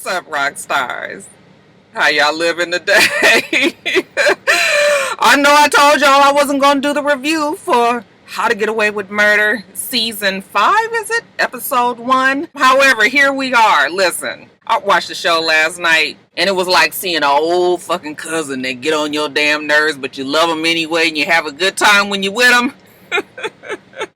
What's up, rock stars? How y'all living today? I know I told y'all I wasn't going to do the review for How to Get Away with Murder Season 5, is it? Episode 1. However, here we are. Listen, I watched the show last night, and it was like seeing an old fucking cousin that get on your damn nerves, but you love them anyway, and you have a good time when you're with them.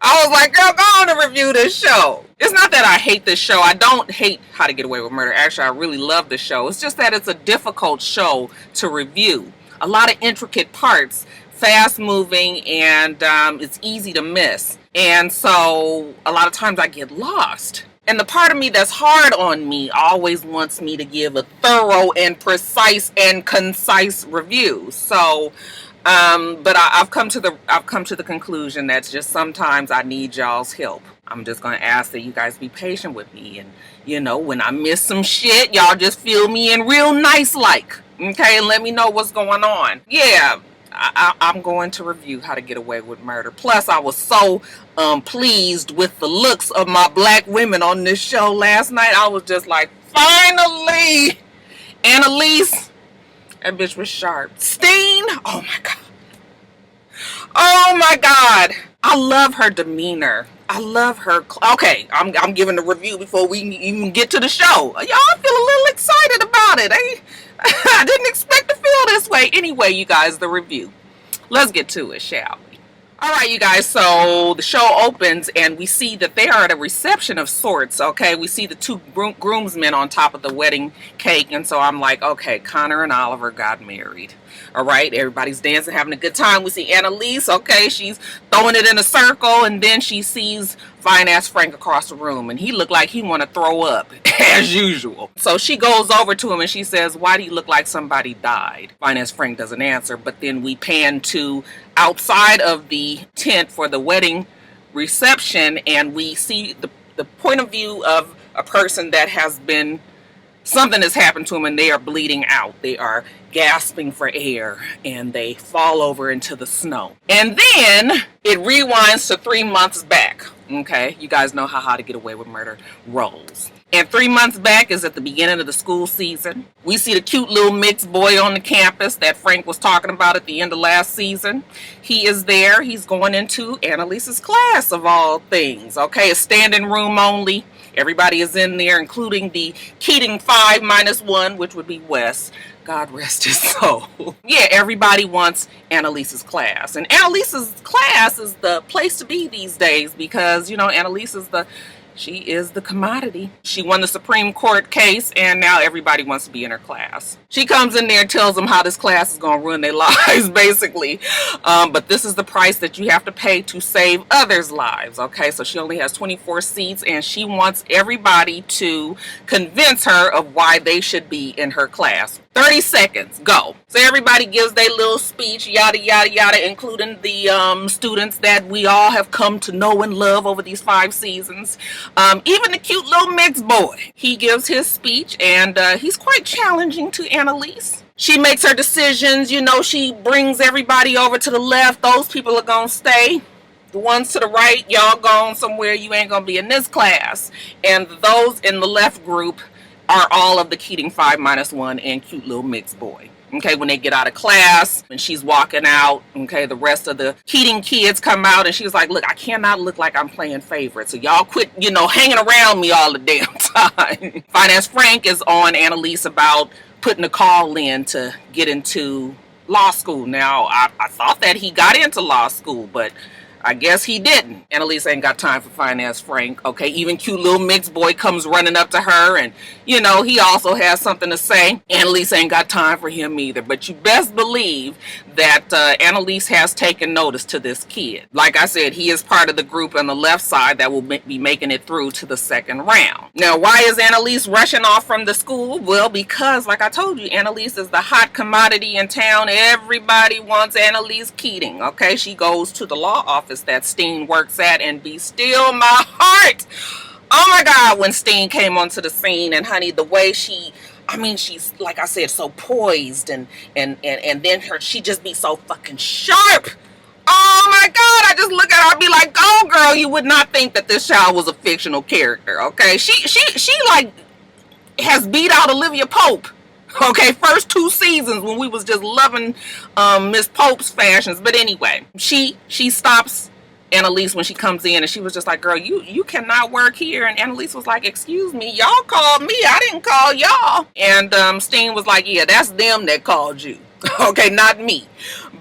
I was like, girl, go on to review this show. It's not that I hate this show. I don't hate How to Get Away with Murder. Actually, I really love the show. It's just that it's a difficult show to review. A lot of intricate parts, fast moving, and it's easy to miss. And so a lot of times I get lost. And the part of me that's hard on me always wants me to give a thorough and precise and concise review. So but I've come to the conclusion that just sometimes I need y'all's help. I'm just gonna ask that you guys be patient with me, and when I miss some shit, y'all just fill me in real nice like, okay, and let me know what's going on. Yeah, I'm going to review How to Get Away with Murder. Plus, I was so pleased with the looks of my black women on this show last night. I was just like, finally, Annalise. That bitch was sharp. Steen, oh my god. Oh my god. I love her demeanor. I love her. Okay, I'm giving the review before we even get to the show. Y'all feel a little excited about it. I didn't expect to feel this way. Anyway, you guys, the review. Let's get to it, shall we? All right, you guys, so the show opens and we see that they are at a reception of sorts, okay? We see the two groomsmen on top of the wedding cake, and so I'm like, okay, Connor and Oliver got married. All right, everybody's dancing, having a good time. We see Annalise, okay, she's throwing it in a circle, and then she sees fine-ass Frank across the room, and he looked like he want to throw up, as usual. So she goes over to him, and she says, why do you look like somebody died? Fine-ass Frank doesn't answer, but then we pan to outside of the tent for the wedding reception, and we see the point of view of a person that has been, something has happened to them, and they are bleeding out. They are gasping for air, and they fall over into the snow. And then it rewinds to 3 months back. Okay, you guys know how to Get Away with Murder rolls. And 3 months back is at the beginning of the school season. We see the cute little mixed boy on the campus that Frank was talking about at the end of last season. He is there. He's going into Annalise's class, of all things. Okay, a standing room only. Everybody is in there, including the Keating 5-1, which would be Wes. God rest his soul. Yeah, everybody wants Annalise's class. And Annalise's class is the place to be these days because, Annalise is she is the commodity. She won the Supreme Court case, and now everybody wants to be in her class. She comes in there and tells them how this class is going to ruin their lives, basically. But this is the price that you have to pay to save others' lives, okay? So she only has 24 seats, and she wants everybody to convince her of why they should be in her class. 30 seconds, go. So everybody gives their little speech, yada, yada, yada, including the students that we all have come to know and love over these 5 seasons. Even the cute little mixed boy. He gives his speech, and he's quite challenging to Annalise. She makes her decisions. She brings everybody over to the left. Those people are going to stay. The ones to the right, y'all going somewhere. You ain't going to be in this class. And those in the left group are all of the Keating 5-1 and cute little mixed boy. Okay, when they get out of class and she's walking out, okay, the rest of the Keating kids come out and she's like, look, I cannot look like I'm playing favorite. So y'all quit, hanging around me all the damn time. Finance Frank is on Annalise about putting a call in to get into law school. Now, I thought that he got into law school, but I guess he didn't. Annalise ain't got time for Finance Frank. Okay, even cute little mixed boy comes running up to her and, he also has something to say. Annalise ain't got time for him either. But you best believe that Annalise has taken notice to this kid. Like I said, he is part of the group on the left side that will be making it through to the second round. Now, why is Annalise rushing off from the school? Well, because, like I told you, Annalise is the hot commodity in town. Everybody wants Annalise Keating. Okay, she goes to the law office that Steen works at, and be still my heart. Oh my god, when Steen came onto the scene, and honey, the way she's, like I said, so poised, and then she just be so fucking sharp. Oh my god, I just look at her and be like, oh girl, you would not think that this child was a fictional character, okay? She like has beat out Olivia Pope. Okay, first 2 seasons when we was just loving Miss Pope's fashions. But anyway, she stops Annalise when she comes in, and she was just like, girl, you cannot work here. And Annalise was like, excuse me, y'all called me, I didn't call y'all. And Steen was like, yeah, that's them that called you. Okay, not me.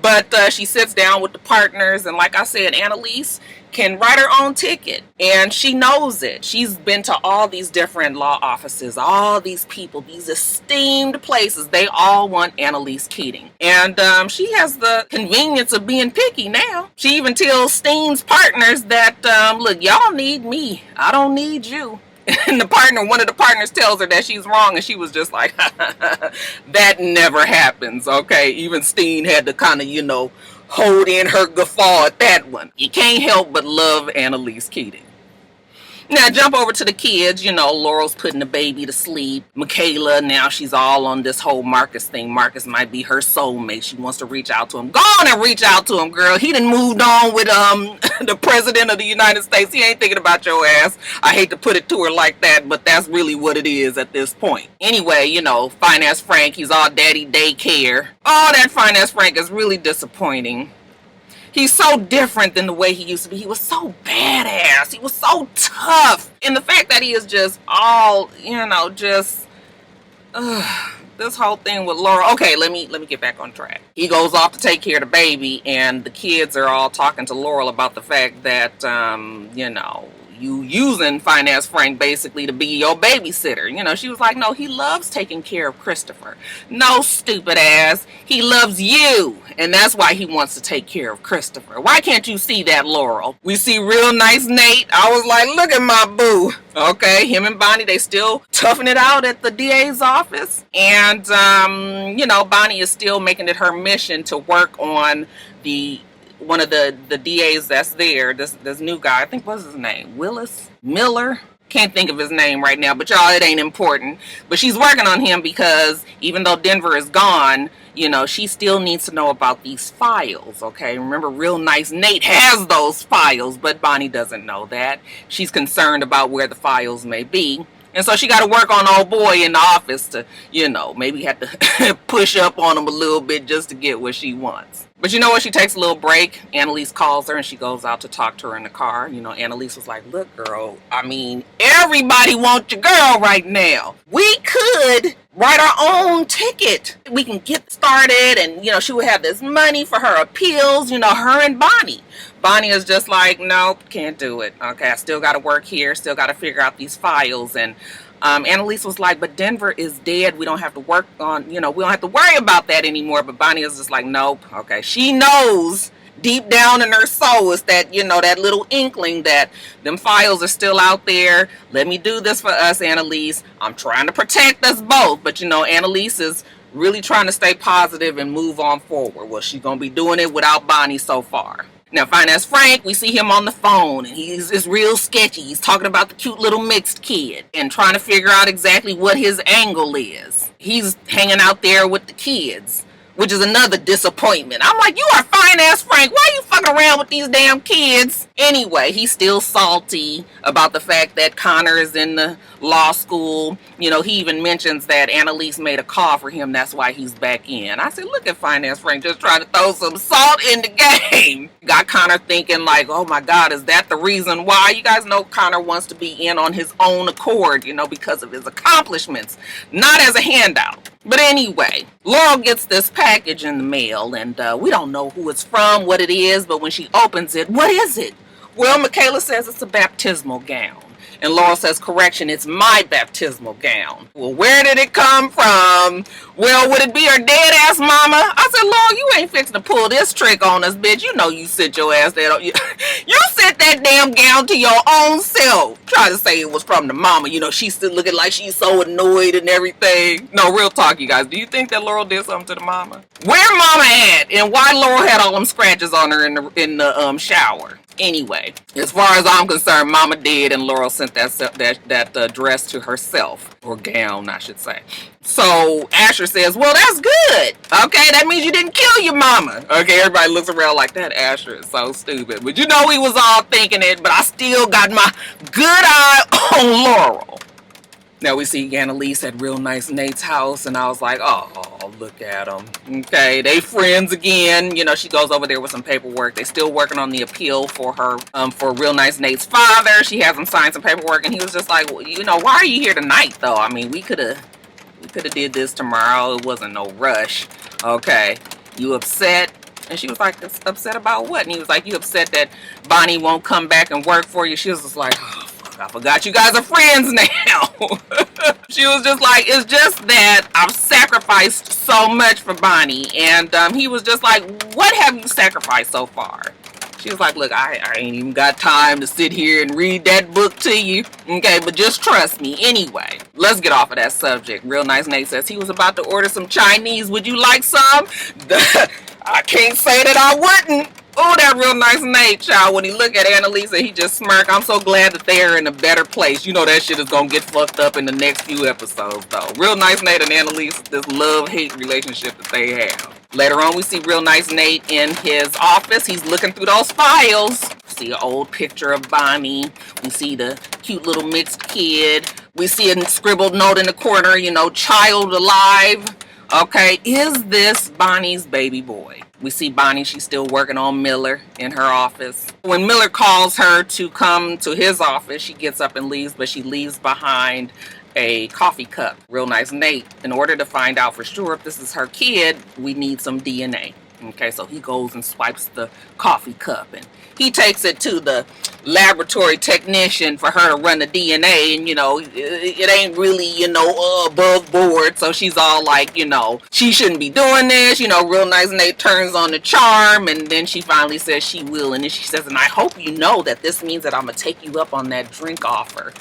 But she sits down with the partners, and like I said, Annalise can write her own ticket, and she knows it. She's been to all these different law offices, all these people, these esteemed places. They all want Annalise Keating, and she has the convenience of being picky now. She even tells Steen's partners that look, y'all need me, I don't need you. And one of the partners tells her that she's wrong, and she was just like, that never happens. Okay, even Steen had to kind of, hold in her guffaw at that one. You can't help but love Annalise Keating. Now jump over to the kids. Laurel's putting the baby to sleep. Michaela, now she's all on this whole Marcus thing. Marcus might be her soulmate. She wants to reach out to him. Go on and reach out to him, girl. He done moved on with the president of the United States. He ain't thinking about your ass. I hate to put it to her like that, but that's really what it is at this point. Anyway, Finance Frank, he's all daddy daycare. Oh, that Finance Frank is really disappointing. He's so different than the way he used to be. He was so badass. He was so tough. And the fact that he is just all, this whole thing with Laura. Okay, let me get back on track. He goes off to take care of the baby, and the kids are all talking to Laurel about the fact that, you using Finance Frank basically to be your babysitter. She was like, no, he loves taking care of Christopher. No, stupid ass. He loves you. And that's why he wants to take care of Christopher. Why can't you see that, Laurel? We see real nice Nate. I was like, look at my boo. Okay, him and Bonnie, they still toughing it out at the DA's office. And, Bonnie is still making it her mission to work on one of the DAs that's there, this new guy, I think, what's his name? Willis Miller? Can't think of his name right now, but y'all, it ain't important. But she's working on him because even though Denver is gone, she still needs to know about these files, okay? Remember, real nice Nate has those files, but Bonnie doesn't know that. She's concerned about where the files may be. And so she got to work on old boy in the office to, maybe have to push up on him a little bit just to get what she wants. But you know what? She takes a little break. Annalise calls her, and she goes out to talk to her in the car. Annalise was like, look, girl, everybody wants your girl right now. We could write our own ticket. We can get started, and, she would have this money for her appeals, her and Bonnie. Bonnie is just like, nope, can't do it. Okay, I still got to work here, still got to figure out these files. And Annalise was like, but Denver is dead. We don't have to work on, we don't have to worry about that anymore. But Bonnie is just like, nope. Okay, she knows deep down in her soul is that, that little inkling that them files are still out there. Let me do this for us, Annalise. I'm trying to protect us both. But, Annalise is really trying to stay positive and move on forward. Well, she's going to be doing it without Bonnie so far. Now, Finance Frank, we see him on the phone, and he's real sketchy. He's talking about the cute little mixed kid and trying to figure out exactly what his angle is. He's hanging out there with the kids, which is another disappointment. I'm like, you are Finance Frank. Why are you fucking around with these damn kids? Anyway, he's still salty about the fact that Connor is in the law school. He even mentions that Annalise made a call for him. That's why he's back in. I said, look at Finance Frank just trying to throw some salt in the game. Got Connor thinking like, oh my God, is that the reason why? You guys know Connor wants to be in on his own accord, because of his accomplishments, not as a handout. But anyway, Laurel gets this package in the mail, and we don't know who it's from, what it is, but when she opens it, what is it? Well, Michaela says it's a baptismal gown. And Laurel says, correction, it's my baptismal gown. Well, where did it come from? Well, would it be her dead ass mama? I said, Laurel, you ain't fixing to pull this trick on us, bitch. You sit your ass there. You sent that damn gown to your own self. Try to say it was from the mama. She's still looking like she's so annoyed and everything. No, real talk, you guys. Do you think that Laurel did something to the mama? Where mama at? And why Laurel had all them scratches on her in the shower? Anyway, as far as I'm concerned, Mama did, and Laurel sent that dress to herself, or gown, I should say. So Asher says, well, that's good. Okay, that means you didn't kill your mama. Okay, everybody looks around like that Asher is so stupid. But he was all thinking it, but I still got my good eye on Laurel. Now we see Annalise at Real Nice Nate's house, and I was like, oh, look at them. Okay, they friends again. You know, she goes over there with some paperwork. They still working on the appeal for her, for Real Nice Nate's father. She has him sign some paperwork, and he was just like, well, you know, why are you here tonight, though? I mean, we could have did this tomorrow. It wasn't no rush. Okay, you upset? And she was like, upset about what? And he was like, you upset that Bonnie won't come back and work for you? She was just like, oh, I forgot you guys are friends now. She was just like, it's just that I've sacrificed so much for Bonnie. And he was just like, what have you sacrificed so far? She was like, look, I ain't even got time to sit here and read that book to you. Okay, but just trust me. Anyway, let's get off of that subject. Real Nice Nate says he was about to order some Chinese. Would you like some? I can't say that I wouldn't. Oh, that Real Nice Nate, child. When he look at Annalise, he just smirk. I'm so glad that they are in a better place. You know that shit is gonna get fucked up in the next few episodes, though. Real Nice Nate and Annalise, this love-hate relationship that they have. Later on, we see Real Nice Nate in his office. He's looking through those files. We see an old picture of Bonnie. We see the cute little mixed kid. We see a scribbled note in the corner, you know, child alive. Okay, is this Bonnie's baby boy? We see Bonnie, she's still working on Miller in her office. When Miller calls her to come to his office, she gets up and leaves, but she leaves behind a coffee cup. Real Nice Nate, in order to find out for sure if this is her kid, we need some DNA. Okay, so he goes and swipes the coffee cup, and he takes it to the laboratory technician for her to run the DNA, and you know, it ain't really, you know, above board, so she's all like, you know, she shouldn't be doing this, you know. Real Nice Nate turns on the charm, and then she finally says she will, and then she says, and I hope you know that this means that I'm gonna take you up on that drink offer.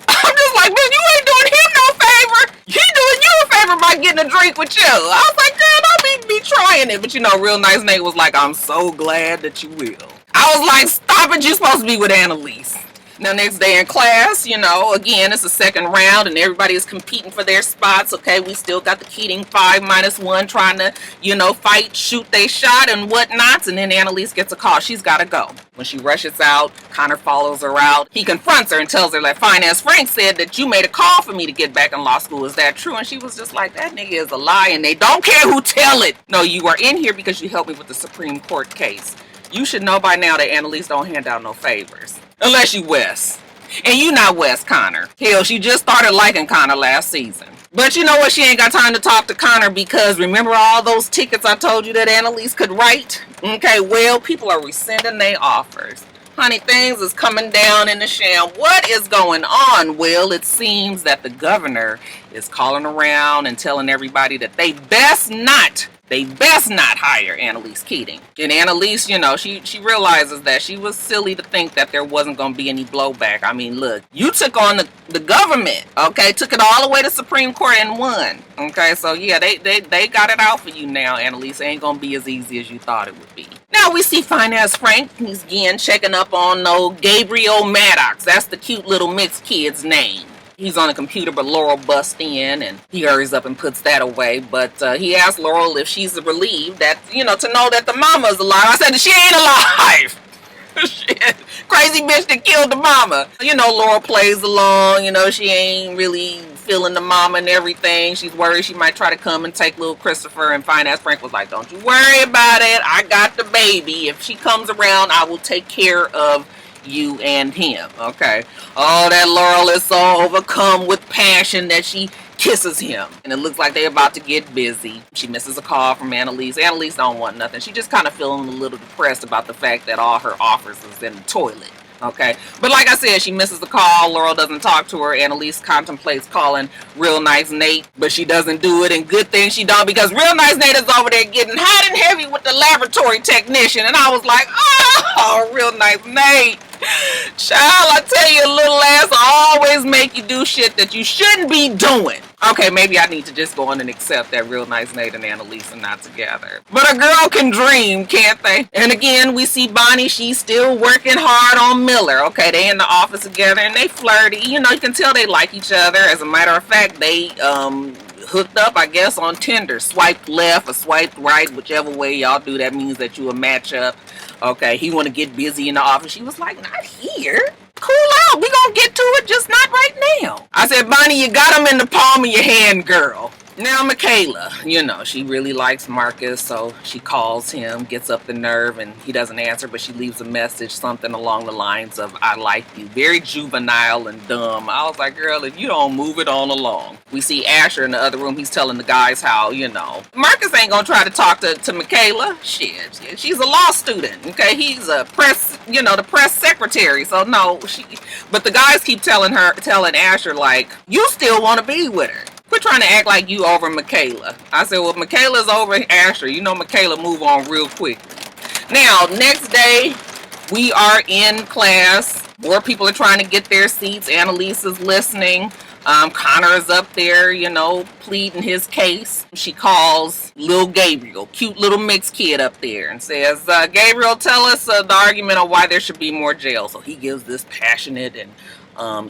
I'm just like, man, you ain't doing him no favor. He doing you a favor by getting a drink with you. I was like, girl, don't be trying it. But you know, Real Nice Nate was like, I'm so glad that you will. I was like, stop it, you're supposed to be with Annalise. Now, next day in class, you know, again, it's the second round and everybody is competing for their spots. Okay, we still got the Keating 5-1 trying to, you know, fight, shoot they shot and whatnots. And then Annalise gets a call. She's got to go. When she rushes out, Connor follows her out. He confronts her and tells her that fine ass Frank said that you made a call for me to get back in law school. Is that true? And she was just like, that nigga is a lie and they don't care who tell it. No, you are in here because you helped me with the Supreme Court case. You should know by now that Annalise don't hand out no favors. Unless you Wes. And you not Wes, Connor. Hell, she just started liking Connor last season. But you know what? She ain't got time to talk to Connor because remember all those tickets I told you that Annalise could write? Okay, well, people are rescinding their offers. Honey, things is coming down in the sham. What is going on? Well, it seems that the governor is calling around and telling everybody that they best not hire Annalise Keating. And Annalise, you know, she realizes that she was silly to think that there wasn't going to be any blowback. I mean, look, you took on the government, okay? Took it all the way to Supreme Court and won, okay? So, yeah, they got it out for you now, Annalise. It ain't going to be as easy as you thought it would be. Now we see fine ass Frank. He's again checking up on no Gabriel Maddox. That's the cute little mixed kid's name. He's on the computer, but Laurel busts in, and he hurries up and puts that away. But he asks Laurel if she's relieved that, you know, to know that the mama's alive. I said, she ain't alive. Shit. Crazy bitch that killed the mama. You know, Laurel plays along. You know, she ain't really feeling the mama and everything. She's worried she might try to come and take little Christopher. And fine ass Frank was like, don't you worry about it. I got the baby. If she comes around, I will take care of you and him. Okay. Oh, that Laurel is so overcome with passion that she kisses him. And it looks like they're about to get busy. She misses a call from Annalise. Annalise don't want nothing. She just kind of feeling a little depressed about the fact that all her offers is in the toilet. Okay. But like I said, she misses the call. Laurel doesn't talk to her. Annalise contemplates calling Real Nice Nate, but she doesn't do it. And good thing she don't, because Real Nice Nate is over there getting hot and heavy with the laboratory technician. And I was like, oh, Real Nice Nate. Child, I tell you, little ass will always make you do shit that you shouldn't be doing. Okay, maybe I need to just go on and accept that Real Nice Nate and Annalise are not together. But a girl can dream, can't they? And again, we see Bonnie. She's still working hard on Miller. Okay, they in the office together and they flirty. You know, you can tell they like each other. As a matter of fact, they hooked up, I guess, on Tinder. Swiped left or swiped right, whichever way y'all do. That means that you a match up. Okay, he want to get busy in the office. She was like, not here. cool out. We gonna get to it, just not right now. I said, Bonnie, you got him in the palm of your hand, girl. Now, Michaela, she really likes Marcus, so she calls him, gets up the nerve, and he doesn't answer, but she leaves a message, something along the lines of, I like you. Very juvenile and dumb. I was like, girl, if you don't move it on along. We see Asher in the other room. He's telling the guys how, Marcus ain't gonna try to talk to Michaela. Shit, she's a law student, okay? He's a press, the press secretary, so no. But the guys keep telling Asher, like, you still want to be with her. Quit trying to act like you over Michaela. I said, well, Michaela's over Asher. Michaela move on real quick. Now, next day, we are in class. More people are trying to get their seats. Annalise is listening. Connor is up there, pleading his case. She calls little Gabriel, cute little mixed kid up there, and says, Gabriel, tell us the argument on why there should be more jail. So he gives this passionate and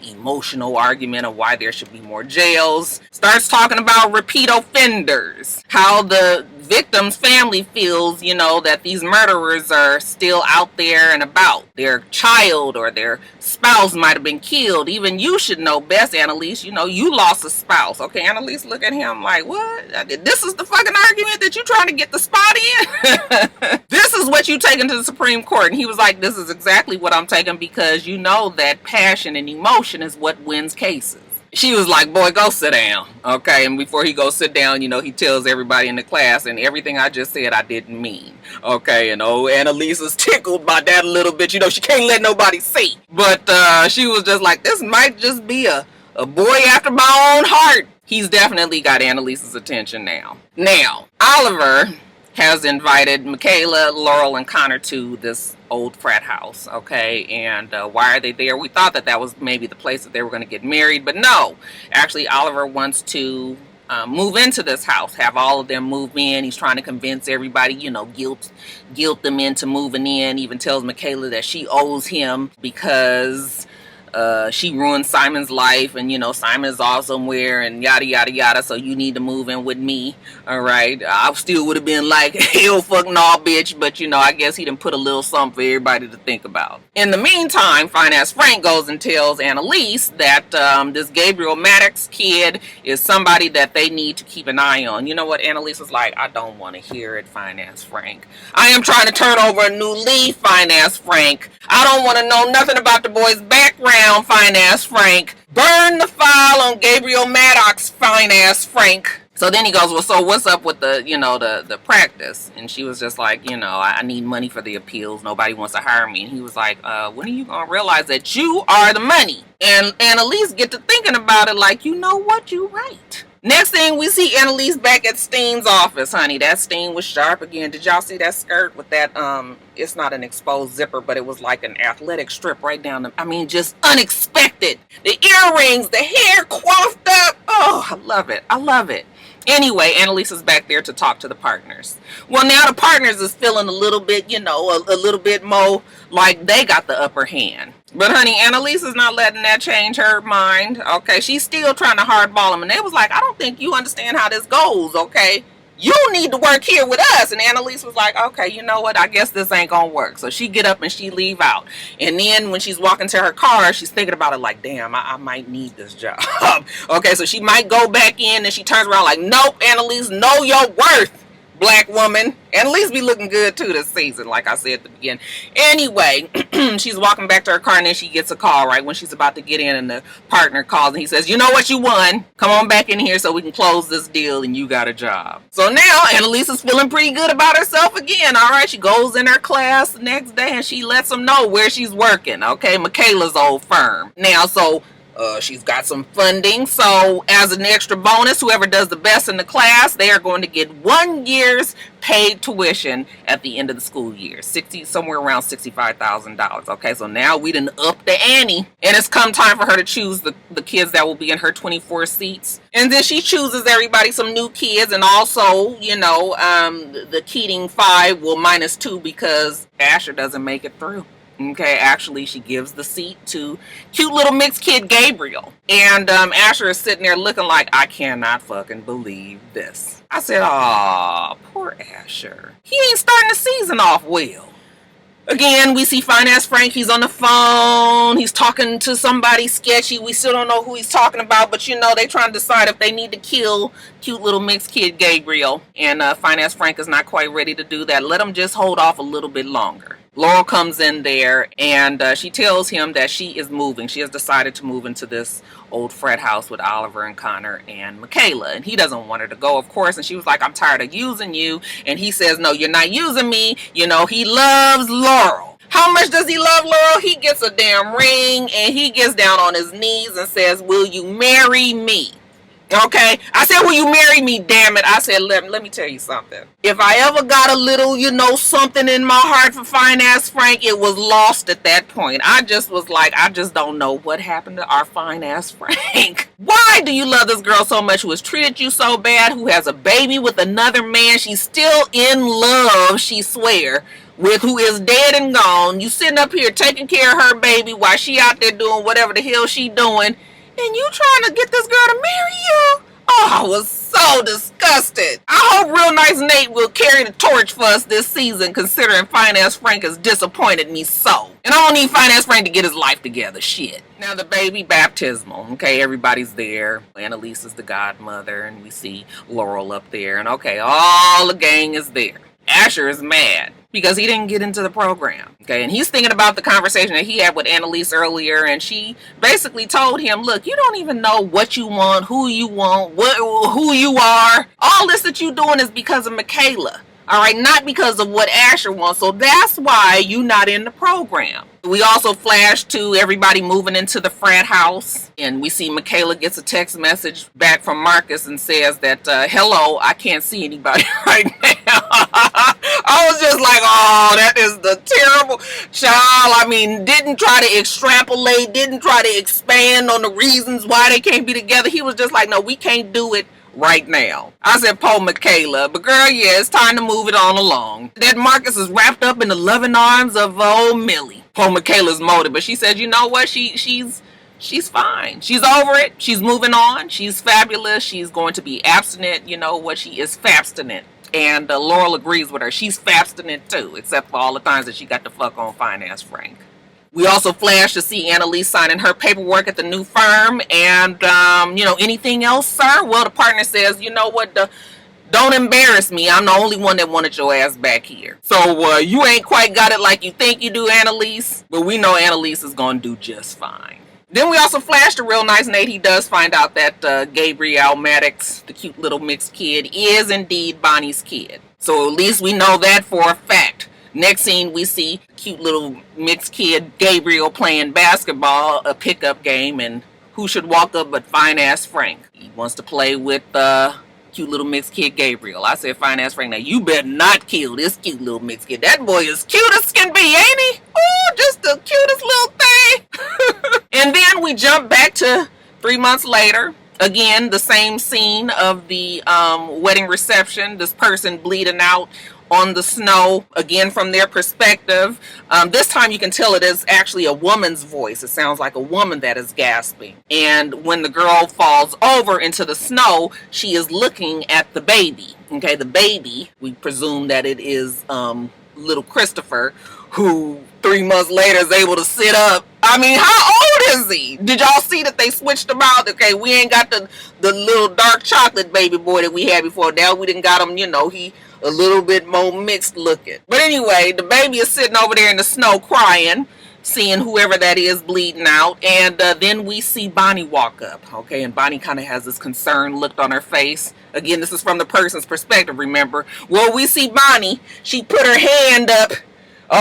emotional argument of why there should be more jails. Starts talking about repeat offenders, how the victim's family feels, that these murderers are still out there and about. Their child or their spouse might have been killed. Even you should know best, Annalise. You lost a spouse. Okay, Annalise look at him like, what? This is the fucking argument that you trying to get the spot in? This is what you taking to the Supreme Court. And he was like, this is exactly what I'm taking, because that passion and emotion is what wins cases. She was like, boy, go sit down. Okay, and before he goes sit down, he tells everybody in the class, and everything I just said I didn't mean. Okay, and Annalise is tickled by that a little bit. She can't let nobody see. But she was just like, this might just be a boy after my own heart. He's definitely got Annalise's attention now. Now, Oliver has invited Michaela, Laurel, and Connor to this old frat house, okay? And why are they there? We thought that was maybe the place that they were going to get married, but no. Actually, Oliver wants to move into this house, have all of them move in. He's trying to convince everybody, guilt them into moving in. Even tells Michaela that she owes him because she ruined Simon's life, and Simon's off somewhere, and yada yada yada, so you need to move in with me. All right, I still would have been like, hell fuck nah bitch, but I guess he done put a little something for everybody to think about. In the meantime, Fine Ass Frank goes and tells Annalise that this Gabriel Maddox kid is somebody that they need to keep an eye on. You know what? Annalise is like, I don't want to hear it, Fine Ass Frank. I am trying to turn over a new leaf, Fine Ass Frank. I don't want to know nothing about the boy's background, Fine Ass Frank. Burn the file on Gabriel Maddox, Fine Ass Frank. So then he goes, well, so what's up with the practice? And she was just like, I need money for the appeals. Nobody wants to hire me. And he was like, when are you going to realize that you are the money? And Annalise get to thinking about it like, you know what, you right. Next thing, we see Annalise back at Steen's office, honey. That Steen was sharp again. Did y'all see that skirt with that, it's not an exposed zipper, but it was like an athletic strip right down just unexpected. The earrings, the hair coiffed up. Oh, I love it. I love it. Anyway, Annalise is back there to talk to the partners. Well, now the partners is feeling a little bit, a little bit more like they got the upper hand. But honey, Annalise is not letting that change her mind, okay? She's still trying to hardball them. And they was like, I don't think you understand how this goes, okay? You need to work here with us. And Annalise was like, okay, you know what? I guess this ain't gonna work. So she get up and she leave out. And then when she's walking to her car, she's thinking about it like, damn, I might need this job. Okay, so she might go back in, and she turns around like, nope, Annalise, know your worth, black woman. Annalise be looking good too this season, like I said at the beginning. Anyway, she's walking back to her car, and then she gets a call right when she's about to get in, and the partner calls and he says, you know what, you won. Come on back in here so we can close this deal and you got a job. So now Annalise is feeling pretty good about herself again. All right, she goes in her class the next day and she lets them know where she's working. Okay, Michaela's old firm. Now, so she's got some funding, so as an extra bonus, whoever does the best in the class, they are going to get 1 year's paid tuition at the end of the school year, somewhere around $65,000. Okay, so now we done up the ante, and it's come time for her to choose the kids that will be in her 24 seats. And then she chooses everybody some new kids, and also, the Keating 5 will -2 because Asher doesn't make it through. Okay, actually, she gives the seat to cute little mixed kid Gabriel. And Asher is sitting there looking like, I cannot fucking believe this. I said, aw, poor Asher. He ain't starting the season off well. Again, we see Finance Frank. He's on the phone. He's talking to somebody sketchy. We still don't know who he's talking about, but they trying to decide if they need to kill cute little mixed kid Gabriel. And Finance Frank is not quite ready to do that. Let him just hold off a little bit longer. Laurel comes in there and she tells him that she is moving. She has decided to move into this old frat house with Oliver and Connor and Michaela. And he doesn't want her to go, of course. And she was like, I'm tired of using you. And he says, no, you're not using me. He loves Laurel. How much does he love Laurel? He gets a damn ring and he gets down on his knees and says, will you marry me? Okay, I said, will you marry me, damn it? I said, let me tell you something. If I ever got a little, something in my heart for Finance Frank, it was lost at that point. I just was like, I just don't know what happened to our Finance Frank. Why do you love this girl so much who has treated you so bad, who has a baby with another man? She's still in love, she swear, with who is dead and gone. You sitting up here taking care of her baby while she out there doing whatever the hell she doing. And you trying to get this girl to marry you? Oh, I was so disgusted. I hope Real Nice Nate will carry the torch for us this season, considering Finance Frank has disappointed me so. And I don't need Finance Frank to get his life together. Shit. Now the baby baptismal. Okay, everybody's there. Annalise is the godmother, and we see Laurel up there. And okay, all the gang is there. Asher is mad because he didn't get into the program. Okay, and he's thinking about the conversation that he had with Annalise earlier, and she basically told him, look, you don't even know what you want, who you want, who you are. All this that you're doing is because of Michaela. All right, not because of what Asher wants. So that's why you're not in the program. We also flash to everybody moving into the frat house, and we see Michaela gets a text message back from Marcus and says that, hello, I can't see anybody right now. I was just like, oh, that is the terrible child. I mean, didn't try to extrapolate, didn't try to expand on the reasons why they can't be together. He was just like, no, we can't do it right now. I said, poor Michaela, but girl, yeah, it's time to move it on along. That Marcus is wrapped up in the loving arms of old Millie. Poor Michaela's motive, but she said, you know what? She's fine. She's over it. She's moving on. She's fabulous. She's going to be abstinent. You know what? She is fabstinent. And Laurel agrees with her. She's fabstinent too, except for all the times that she got to fuck on Finance Frank. We also flash to see Annalise signing her paperwork at the new firm. And, anything else, sir? Well, the partner says, you know what? Don't embarrass me. I'm the only one that wanted your ass back here. So you ain't quite got it like you think you do, Annalise. But we know Annalise is going to do just fine. Then we also flash to Real Nice Nate. He does find out that Gabriel Maddox, the cute little mixed kid, is indeed Bonnie's kid. So at least we know that for a fact. Next scene, we see cute little mixed kid Gabriel playing basketball, a pickup game, and who should walk up but Finance Frank. He wants to play with cute little mixed kid Gabriel. I said, Finance Frank, now you better not kill this cute little mixed kid. That boy is cute as can be, ain't he? Oh, just the cutest little thing. And then we jump back to 3 months later. Again, the same scene of the wedding reception. This person bleeding out on the snow, again from their perspective. This time you can tell it is actually a woman's voice. It sounds like a woman that is gasping. And when the girl falls over into the snow, she is looking at the baby. Okay, the baby, we presume that it is little Christopher, who 3 months later is able to sit up. I mean, how old is he? Did y'all see that they switched him out? Okay, we ain't got the little dark chocolate baby boy that we had before. Now we didn't got him, he a little bit more mixed looking. But anyway, the baby is sitting over there in the snow crying, seeing whoever that is bleeding out. And then we see Bonnie walk up. Okay, and Bonnie kind of has this concerned look on her face. Again, this is from the person's perspective, remember. Well, we see Bonnie. She put her hand up,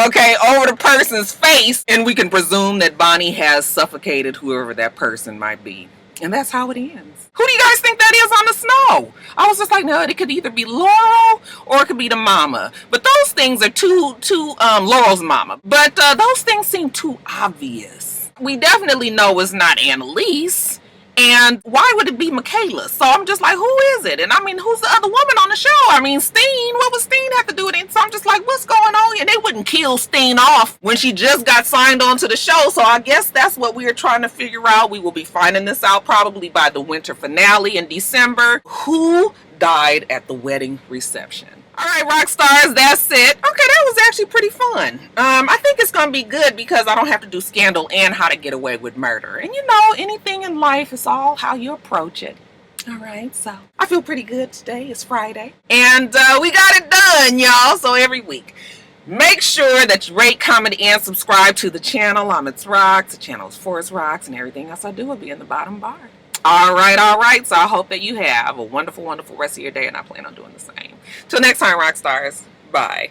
okay, over the person's face. And we can presume that Bonnie has suffocated whoever that person might be. And that's how it ends. Who do you guys think that is on the snow? I was just like, no, it could either be Laurel or it could be the mama. But those things are too Laurel's mama. But those things seem too obvious. We definitely know it's not Annalise. And why would it be Michaela? So I'm just like, who is it? And I mean, who's the other woman on the show? I mean, Steen, what would Steen have to do with it? So I'm just like, what's going on? And they wouldn't kill Steen off when she just got signed on to the show. So I guess that's what we are trying to figure out. We will be finding this out probably by the winter finale in December. Who died at the wedding reception? All right, rock stars, that's it. Okay, that was actually pretty fun. I think it's gonna be good because I don't have to do Scandal and How to Get Away with Murder. And you know, anything in life is all how you approach it. All right, so I feel pretty good today. It's Friday, and we got it done, y'all. So every week, make sure that you rate, comment, and subscribe to the channel. I'm itsrox. The channel is for itsrox, and everything else I do will be in the bottom bar. All right. So I hope that you have a wonderful, wonderful rest of your day, and I plan on doing the same. Till next time, rock stars. Bye.